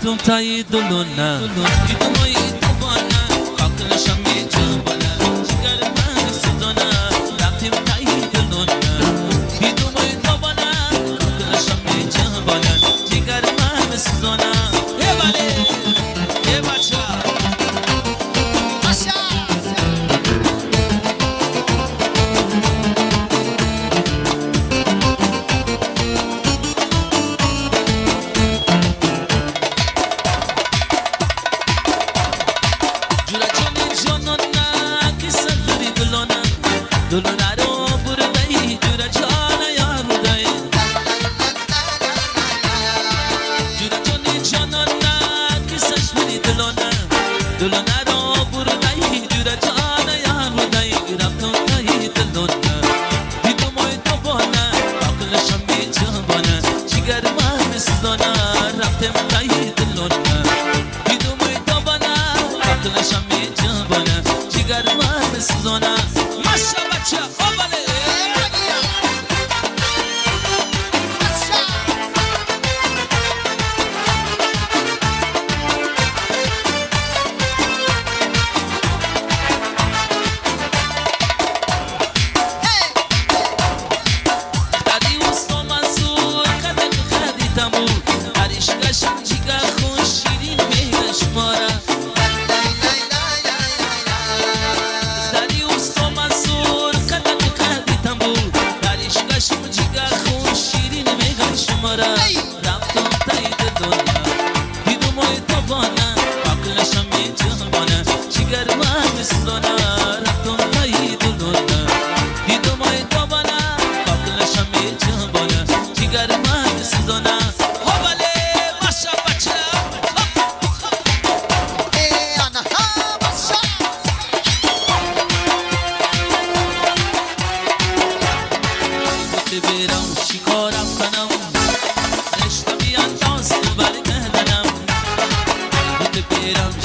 رفتم تایی دلونه دیدمایی دوباره عقلشم میجوانه جگر من سوزانه رفتم تایی دلونه دیدمایی دوباره عقلشم میجوانه جگر من سوزانه یه بله یه بچه دلونه رو بردهی جور جان یار بودهی جور جانی جانانه کسش بری دلونه دلونه رو بردهی جور جان یار بودهی رفتم تایی دلونه دیدم ای دوباره عقلشم میجوانه جگر من سوزانه رفتم تایی دلونه دیدم ای دوباره عقلشم میجوانه جگر من سوزانه برم شکارم کنم عشق بیانداز تو برگردنم برم